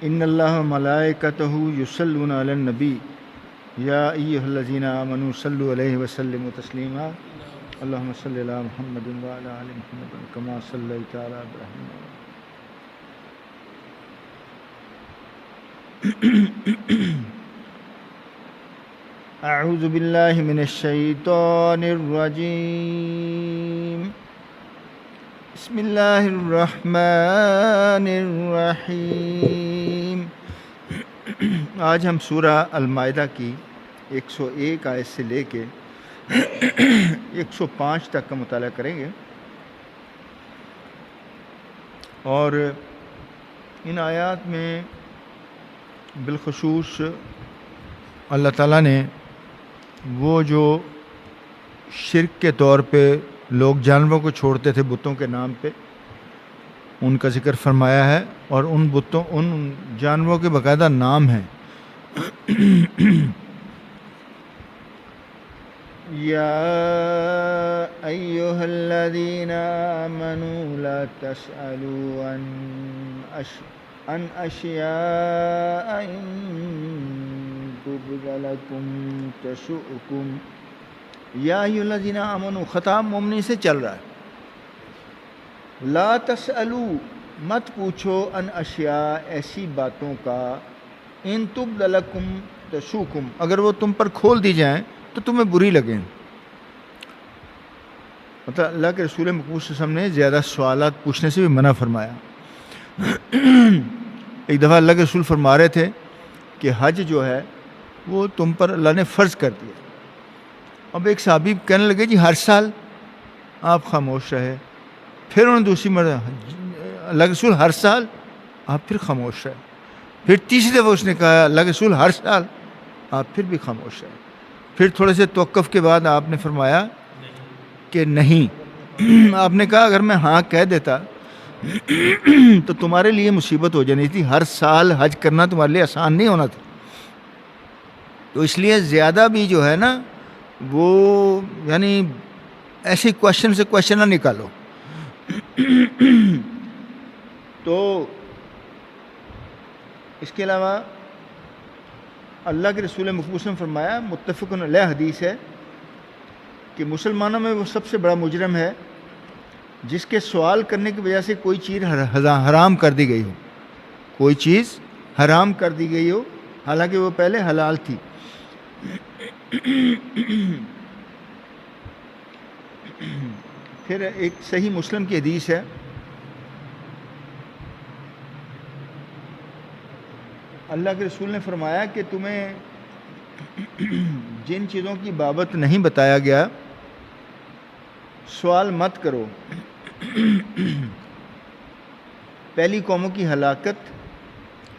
ان اللہ و ملائکتہ یصلون علی النبی یا ایھا الذین آمنوا صلوا علیہ وسلموا تسلیما اللہم صلی علی محمد وعلی آل محمد کما صلیت علی ابراہیم. اعوذ باللہ من الشیطان الرجیم. بسم اللہ الرحمن الرحیم. آج ہم سورہ المائدہ کی 101 آیت سے لے کے 105 تک کا مطالعہ کریں گے، اور ان آیات میں بالخصوص اللہ تعالیٰ نے وہ جو شرک کے طور پہ لوگ جانوروں کو چھوڑتے تھے بتوں کے نام پہ، ان کا ذکر فرمایا ہے، اور ان جانوروں کے باقاعدہ نام ہیں. یا ایھا الذین آمنوا لا تسألوا عن اشیاء ان تبد لکم تسؤکم. یا ایھا الذین آمنوا خطاب مومنین سے چل رہا ہے. لا تسألوا مت پوچھو ان اشیاء ایسی باتوں کا ان تبد لکم تسؤکم اگر وہ تم پر کھول دی جائیں تو تمہیں بری لگیں. مطلب اللہ کے رسول مقبول صلی اللہ علیہ وسلم نے زیادہ سوالات پوچھنے سے بھی منع فرمایا. ایک دفعہ اللہ کے رسول فرما رہے تھے کہ حج جو ہے وہ تم پر اللہ نے فرض کر دیا. اب ایک صحابی کہنے لگے جی ہر سال. آپ خاموش رہے. پھر انہوں نے دوسری مرتبہ اللہ کے رسول ہر سال. آپ پھر خاموش رہے. پھر تیسری دفعہ اس نے کہا اللہ کے رسول ہر سال. آپ پھر بھی خاموش رہے. پھر تھوڑے سے توقف کے بعد آپ نے فرمایا کہ نہیں. آپ نے کہا اگر میں ہاں کہہ دیتا تو تمہارے لیے مصیبت ہو جانی تھی. ہر سال حج کرنا تمہارے لیے آسان نہیں ہونا تھا. تو اس لیے زیادہ بھی جو ہے نا وہ یعنی ایسے کوشچن سے کوشچن نہ نکالو. تو اس کے علاوہ اللہ کے رسول مقبول نے فرمایا، متفق علیہ حدیث ہے، کہ مسلمانوں میں وہ سب سے بڑا مجرم ہے جس کے سوال کرنے کی وجہ سے کوئی چیز حرام کر دی گئی ہو. کوئی چیز حرام کر دی گئی ہو حالانکہ وہ پہلے حلال تھی. پھر ایک صحیح مسلم کی حدیث ہے، اللہ کے رسول نے فرمایا کہ تمہیں جن چیزوں کی بابت نہیں بتایا گیا سوال مت کرو. پہلی قوموں کی ہلاکت،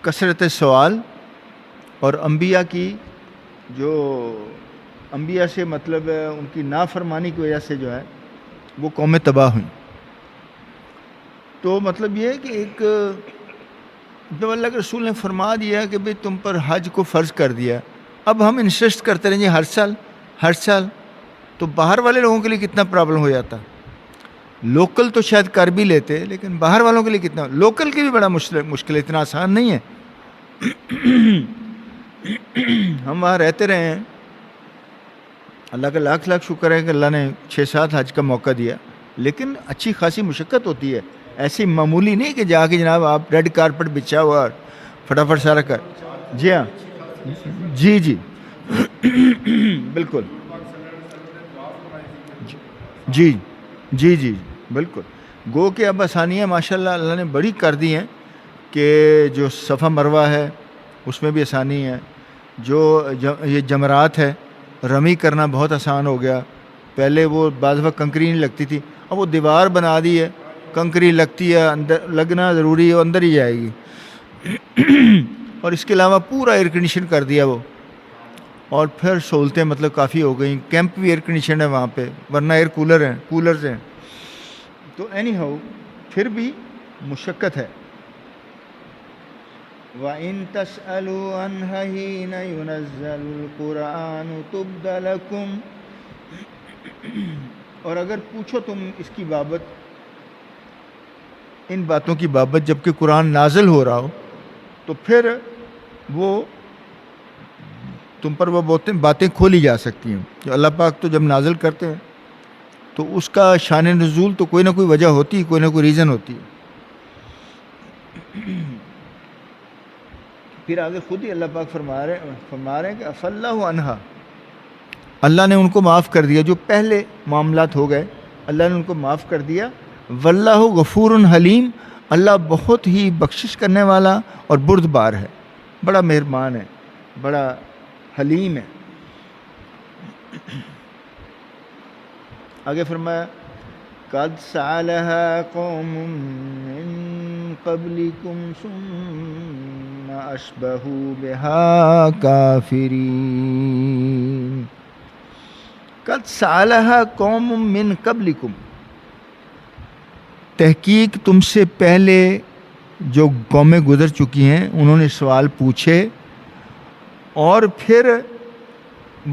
کثرت سوال، اور انبیاء کی جو انبیاء سے مطلب ان کی نافرمانی کی وجہ سے جو ہے وہ قومیں تباہ ہوئیں. تو مطلب یہ ہے کہ ایک جب اللہ کے رسول نے فرما دیا کہ بھئی تم پر حج کو فرض کر دیا، اب ہم انسسٹ کرتے رہیں گے ہر سال، تو باہر والے لوگوں کے لیے کتنا پرابلم ہو جاتا. لوکل تو شاید کر بھی لیتے لیکن باہر والوں کے لیے کتنا. لوکل کی بھی بڑا مشکل ہے، اتنا آسان نہیں ہے. ہم وہاں رہتے رہے ہیں، اللہ کا لاکھ لاکھ شکر ہے کہ اللہ نے 6-7 حج کا موقع دیا، لیکن اچھی خاصی مشقت ہوتی ہے. ایسی معمولی نہیں کہ جا کے جناب آپ ریڈ کارپٹ بچھا ہوا اور فٹافٹ سارا کر. جی ہاں، جی بالکل، جی بالکل. گو کہ اب آسانیاں ماشاءاللہ اللہ نے بڑی کر دی ہیں کہ جو صفا مروہ ہے اس میں بھی آسانی ہے. جو یہ جمرات ہے رمی کرنا بہت آسان ہو گیا. پہلے وہ بعض وقت کنکری نہیں لگتی تھی، اب وہ دیوار بنا دی ہے، کنکری لگتی ہے، اندر لگنا ضروری ہے، اندر ہی جائے گی. اور اس کے علاوہ پورا ایئر کنڈیشن کر دیا وہ، اور پھر سہولتیں مطلب کافی ہو گئیں. کیمپ بھی ایئر کنڈیشن ہے وہاں پہ، ورنہ ایئر کولرز ہیں. تو اینی ہاؤ پھر بھی مشقت ہے. وَإِن تَسْأَلُوا عَنْهَا حِينَ يُنَزَّلُ الْقُرْآنُ تُبْدَ لَكُمْ. اور اگر پوچھو تم اس کی بابت، ان باتوں کی بابت جب کہ قرآن نازل ہو رہا ہو، تو پھر وہ تم پر وہ باتیں کھولی جا سکتی ہیں. کہ اللہ پاک تو جب نازل کرتے ہیں تو اس کا شان نزول تو کوئی نہ کوئی وجہ ہوتی ہے, کوئی نہ کوئی ریزن ہوتی ہے. پھر آگے خود ہی اللہ پاک فرما رہے ہیں کہ عفا اللہ عنہا, اللہ نے ان کو معاف کر دیا جو پہلے معاملات ہو گئے, اللہ نے ان کو معاف کر دیا. واللہ غفور حلیم, اللہ بہت ہی بخشش کرنے والا اور بردبار ہے, بڑا مہربان ہے, بڑا حلیم ہے. آگے فرمایا قد سألها قوم من قبلكم ثم أشبهوا بها كافرين. قد سألها قوم من قبلكم, تحقیق تم سے پہلے جو قومیں گزر چکی ہیں انہوں نے سوال پوچھے اور پھر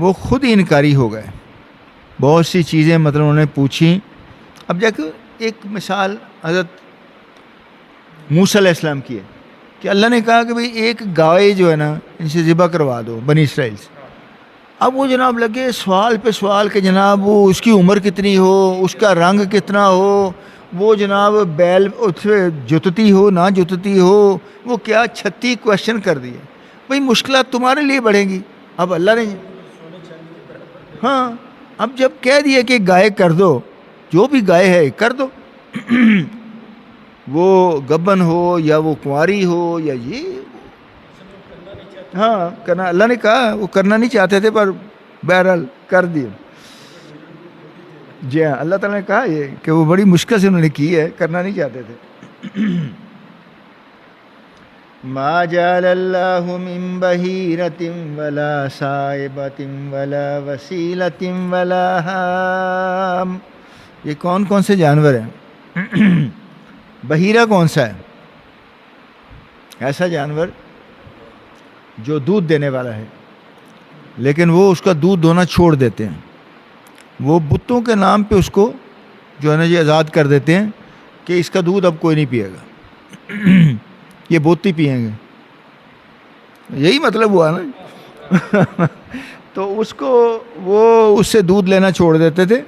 وہ خود ہی انکاری ہو گئے. بہت سی چیزیں مطلب انہوں نے پوچھی. اب جا کے ایک مثال حضرت موسیٰ علیہ السلام کی ہے کہ اللہ نے کہا کہ بھئی ایک گائے جو ہے نا ان سے ذبح کروا دو بنی اسرائیل سے. اب وہ جناب لگے سوال پہ سوال کہ جناب وہ اس کی عمر کتنی ہو, اس کا رنگ کتنا ہو, وہ جناب بیل اس سے جتتی ہو نہ جتتی ہو, وہ کیا 36 کویشچن کر دیے. بھئی مشکلات تمہارے لیے بڑھیں گی. اب اللہ نے ہاں اب جب کہہ دیا کہ گائے کر دو, جو بھی گائے ہے کر دو, وہ گبن ہو یا وہ کنواری ہو یا یہ, ہاں کرنا اللہ نے کہا, وہ کرنا نہیں چاہتے تھے پر بہرحال کر دیا. جی ہاں اللہ تعالیٰ نے کہا یہ کہ وہ بڑی مشکل سے انہوں نے کی ہے, کرنا نہیں چاہتے تھے. ما جعل اللہ من بحیرۃ ولا صائبۃ ولا وسیلۃ ولا حام. یہ کون کون سے جانور ہیں؟ بحیرہ کون سا ہے؟ ایسا جانور جو دودھ دینے والا ہے لیکن وہ اس کا دودھ دونا چھوڑ دیتے ہیں. وہ بتوں کے نام پہ اس کو جو ہے نا یہ آزاد کر دیتے ہیں کہ اس کا دودھ اب کوئی نہیں پیے گا, یہ بوتی پئیں گے. یہی مطلب ہوا نا. تو اس کو وہ اس سے دودھ لینا چھوڑ دیتے تھے.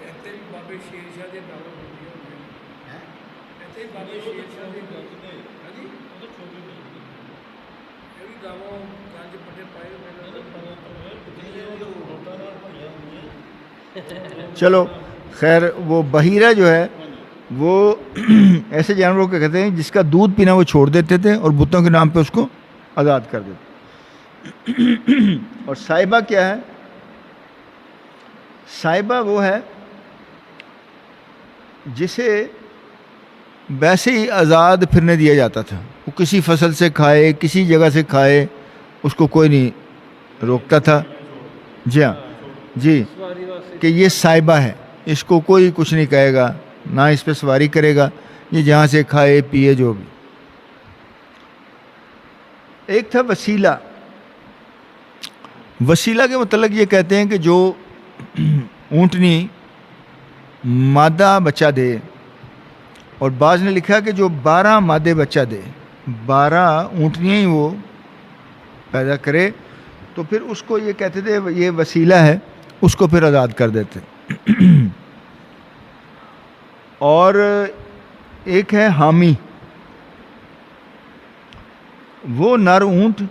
چلو خیر, وہ بحیرہ جو ہے وہ ایسے جانوروں کو کہتے ہیں جس کا دودھ پینا وہ چھوڑ دیتے تھے اور بتوں کے نام پہ اس کو آزاد کر دیتے. اور صائبہ کیا ہے؟ صائبہ وہ ہے جسے ویسے ہی آزاد پھرنے دیا جاتا تھا. وہ کسی فصل سے کھائے, کسی جگہ سے کھائے, اس کو کوئی نہیں روکتا تھا. جی ہاں جی, کہ یہ صائبہ ہے, اس کو کوئی کچھ نہیں کہے گا, نہ اس پہ سواری کرے گا, یہ جہاں سے کھائے پیے جو بھی. ایک تھا وسیلہ. وسیلہ کے متعلق یہ کہتے ہیں کہ جو اونٹنی مادہ بچہ دے, اور بعض نے لکھا کہ جو 12 مادے بچہ دے, 12 اونٹنیاں ہی وہ پیدا کرے, تو پھر اس کو یہ کہتے تھے یہ وسیلہ ہے, اس کو پھر آزاد کر دیتے. اور ایک ہے حامی. وہ نر اونٹ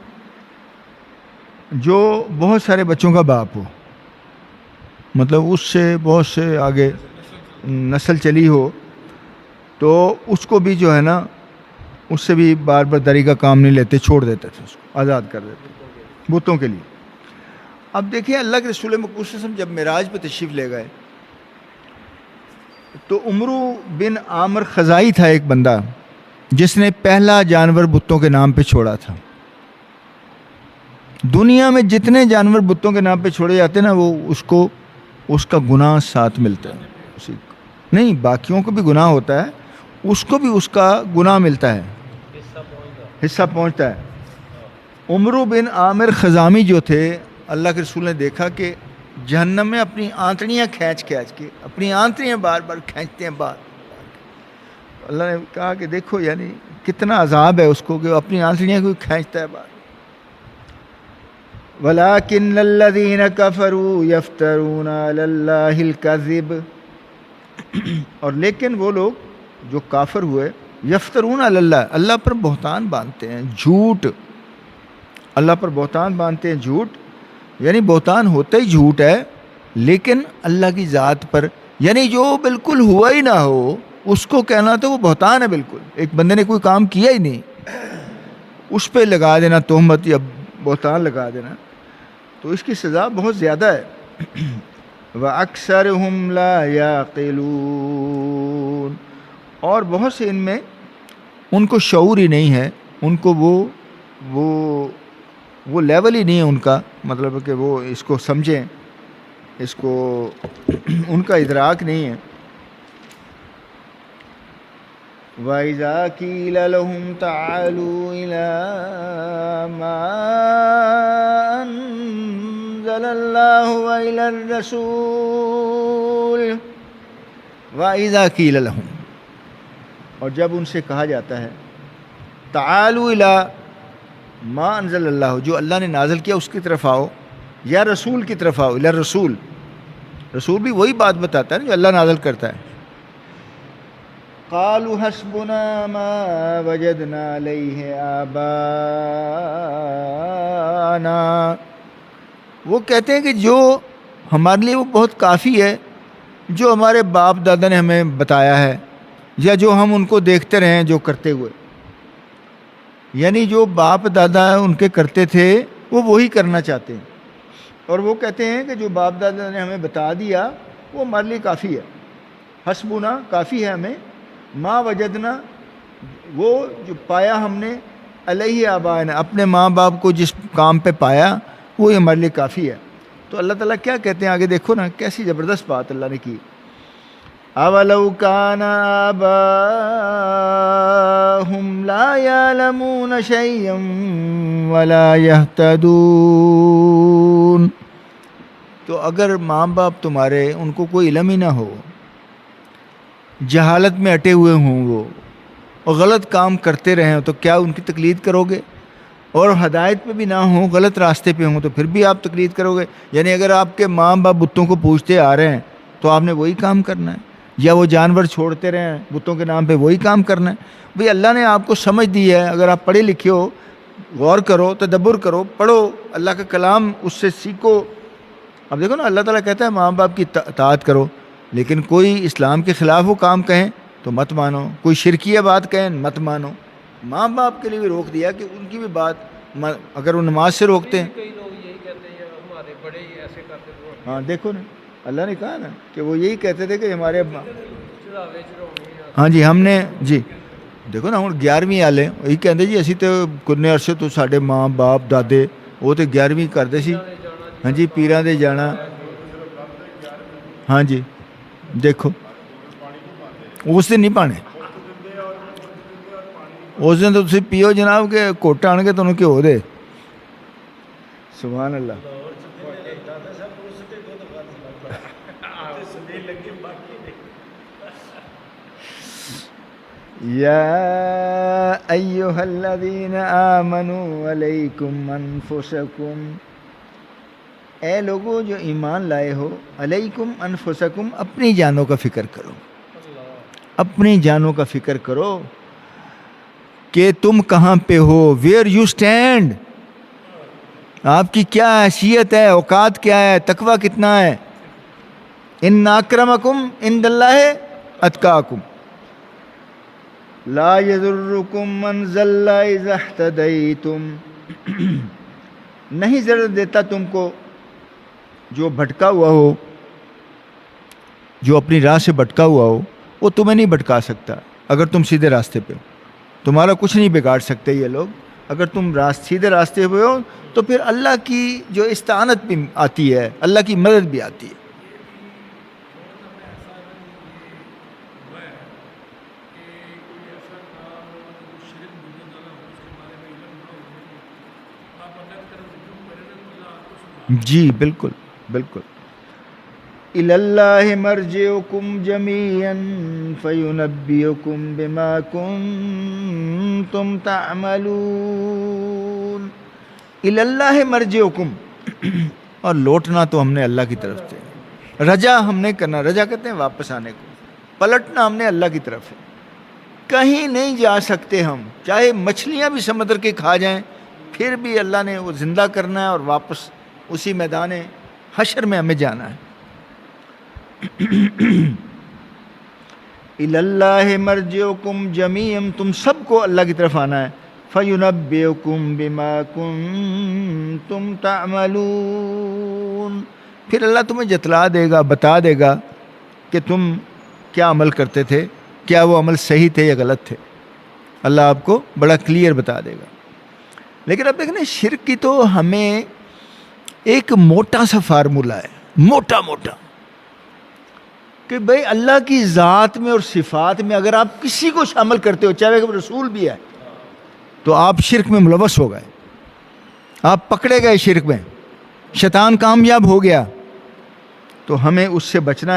جو بہت سارے بچوں کا باپ ہو, مطلب اس سے بہت سے آگے نسل چلی ہو, تو اس کو بھی جو ہے نا اس سے بھی بار بار دری کا کام نہیں لیتے, چھوڑ دیتے تھے, اس کو آزاد کر دیتے بتوں کے لیے. اب دیکھیں اللہ کے رسول مقبول صلی اللہ علیہ وسلم جب معراج پہ تشریف لے گئے تو عمرو بن عامر خزائی تھا ایک بندہ جس نے پہلا جانور بتوں کے نام پہ چھوڑا تھا. دنیا میں جتنے جانور بتوں کے نام پہ چھوڑے جاتے ہیں نا, وہ اس کا گناہ ساتھ ملتا ہے. نہیں, باقیوں کو بھی گناہ ہوتا ہے, اس کو بھی اس کا گناہ ملتا ہے, حصہ پہنچتا ہے. عمرو بن عامر خزامی جو تھے, اللہ کے رسول نے دیکھا کہ جہنم میں اپنی آنتڑیاں کھینچ کے اپنی آنتڑیاں بار بار کھینچتے ہیں, اللہ نے کہا کہ دیکھو یعنی کتنا عذاب ہے اس کو کہ وہ اپنی آنسڑیاں کوئی کھینچتا ہے بات. وَلَٰكِنَّ الَّذِينَ كَفَرُوا يَفْتَرُونَ عَلَى اللَّهِ الْكَذِبَ. اور لیکن وہ لوگ جو کافر ہوئے یفترون علی اللہ, اللہ پر بہتان باندھتے ہیں, جھوٹ, اللہ پر بہتان باندھتے ہیں, جھوٹ. یعنی بہتان ہوتا ہی جھوٹ ہے, لیکن اللہ کی ذات پر, یعنی جو بالکل ہوا ہی نہ ہو اس کو کہنا تو وہ بہتان ہے بالکل. ایک بندے نے کوئی کام کیا ہی نہیں, اس پہ لگا دینا تہمت یا بہتان لگا دینا, تو اس کی سزا بہت زیادہ ہے. وَأَكْثَرُهُمْ لَا يَعْقِلُونَ. اور بہت سے ان میں ان کو شعور ہی نہیں ہے, ان کو وہ لیول ہی نہیں ہے ان کا, مطلب کہ وہ اس کو سمجھیں, اس کو ان کا ادراک نہیں ہے. وَإِذَا قِيلَ لَهُمْ تَعَالُوا إِلَىٰ مَا أَنزَلَ اللَّهُ وَإِلَى الرَّسُولِ وَإِذَا قِيلَ لَهُمْ, اور جب ان سے کہا جاتا ہے تعالوا إِلَىٰ ما انزل اللہ, جو اللہ نے نازل کیا اس کی طرف آؤ, یا رسول کی طرف آؤ, الی الرسول, رسول بھی وہی بات بتاتا ہے جو اللہ نازل کرتا ہے. قالوا حسبنا ما وجدنا علیہ آباءنا. وہ کہتے ہیں کہ جو ہمارے لیے وہ بہت کافی ہے جو ہمارے باپ دادا نے ہمیں بتایا ہے, یا جو ہم ان کو دیکھتے رہے ہیں جو کرتے ہوئے. یعنی جو باپ دادا ان کے کرتے تھے وہ وہی کرنا چاہتے ہیں, اور وہ کہتے ہیں کہ جو باپ دادا نے ہمیں بتا دیا وہ ہمارے لیے کافی ہے. حسبنا کافی ہے ہمیں, ما وجدنا وہ جو پایا ہم نے, علیہ آباءنا اپنے ماں باپ کو جس کام پہ پایا وہی ہمارے لیے کافی ہے. تو اللہ تعالیٰ کیا کہتے ہیں آگے دیکھو نا, کیسی زبردست بات اللہ نے کی. اولو کان آباؤہم لا یعلمون شیئا ولا یہتدون. تو اگر ماں باپ تمہارے ان کو کوئی علم ہی نہ ہو, جہالت میں اٹے ہوئے ہوں وہ, اور غلط کام کرتے رہے ہوں, تو کیا ان کی تقلید کرو گے؟ اور ہدایت پہ بھی نہ ہوں, غلط راستے پہ ہوں, تو پھر بھی آپ تقلید کرو گے؟ یعنی اگر آپ کے ماں باپ بتوں کو پوجتے آ رہے ہیں تو آپ نے وہی کام کرنا ہے, یا وہ جانور چھوڑتے رہے ہیں بتوں کے نام پہ وہی کام کرنا ہے. بھئی اللہ نے آپ کو سمجھ دی ہے, اگر آپ پڑھے لکھے ہو, غور کرو, تدبر کرو, پڑھو اللہ کا کلام, اس سے سیکھو. اب دیکھو نا, اللہ تعالیٰ کہتا ہے ماں باپ کی اطاعت کرو, لیکن کوئی اسلام کے خلاف وہ کام کہیں تو مت مانو, کوئی شرکیہ بات کہیں مت مانو. ماں باپ کے لیے بھی روک دیا کہ ان کی بھی بات, اگر وہ نماز سے روکتے ہیں, کئی لوگ یہی کہتے ہیں ہمارے بڑے ہی ایسے کرتے تھے. ہاں دیکھو نا, اللہ نے کہا نا کہ وہ یہی کہتے تھے کہ ہمارے ہاں جی ہم نے جی دیکھو نا, ہوں 11ویں والے یہی کہتے جی اسی تو کنے عرصے تو سارے ماں باپ دادے وہ تو 11ویں کرتے سی. ہاں جی پیراں دے جانا, ہاں جی دیکھو اس دن نہیں پانے, اس دن تو تسی پیو جناب کہ کوٹ آن کے تمہیں گھیو دے. سبحان اللہ. یا ایہا الذین آمنوا علیکم انفسکم, اے لوگو جو ایمان لائے ہو, علیکم انفسکم اپنی جانوں کا فکر کرو, اپنی جانوں کا فکر کرو کہ تم کہاں پہ ہو, ویئر یو اسٹینڈ, آپ کی کیا حیثیت ہے, اوقات کیا ہے, تقویٰ کتنا ہے. ان اکرمکم عند اللہ اتقاکم, لا یضرکم من ضل اذا اہتدیتم. نہیں ضرر دیتا تم کو جو بھٹکا ہوا ہو, جو اپنی راہ سے بھٹکا ہوا ہو, وہ تمہیں نہیں بھٹکا سکتا اگر تم سیدھے راستے پہ ہو. تمہارا کچھ نہیں بگاڑ سکتے یہ لوگ. اگر تم سیدھے راستے پہ ہو تو پھر اللہ کی جو استعانت بھی آتی ہے, اللہ کی مدد بھی آتی ہے. جی بالکل بالکل. إِلَى اللَّهِ مَرْجِعُكُمْ جَمِيعًا فَيُنَبِّئُكُم بِمَا كُنتُمْ تَعْمَلُونَ. إِلَى اللَّهِ مَرْجِعُكُم، اور لوٹنا تو ہم نے اللہ کی طرف سے، رجا ہم نے کرنا، رجا کہتے ہیں واپس آنے کو، پلٹنا ہم نے اللہ کی طرف ہے. کہیں نہیں جا سکتے ہم، چاہے مچھلیاں بھی سمندر کے کھا جائیں پھر بھی اللہ نے وہ زندہ کرنا ہے اور واپس اسی میدان حشر میں ہمیں جانا ہے. اِلَى اللَّهِ مَرْجِعُكُمْ جَمِيعًا، تم سب کو اللہ کی طرف آنا ہے. فَيُنَبِّئُكُم بِمَا كُنتُمْ تَعْمَلُونَ، پھر اللہ تمہیں جتلا دے گا، بتا دے گا کہ تم کیا عمل کرتے تھے، کیا وہ عمل صحیح تھے یا غلط تھے. اللہ آپ کو بڑا کلیئر بتا دے گا. لیکن اب دیکھیں شرک کی تو ہمیں ایک موٹا سا فارمولہ ہے، موٹا موٹا، کہ بھئی اللہ کی ذات میں اور صفات میں اگر آپ کسی کو شامل کرتے ہو، چاہے وہ رسول بھی ہے، تو آپ شرک میں ملوث ہو گئے، آپ پکڑے گئے شرک میں، شیطان کامیاب ہو گیا. تو ہمیں اس سے بچنا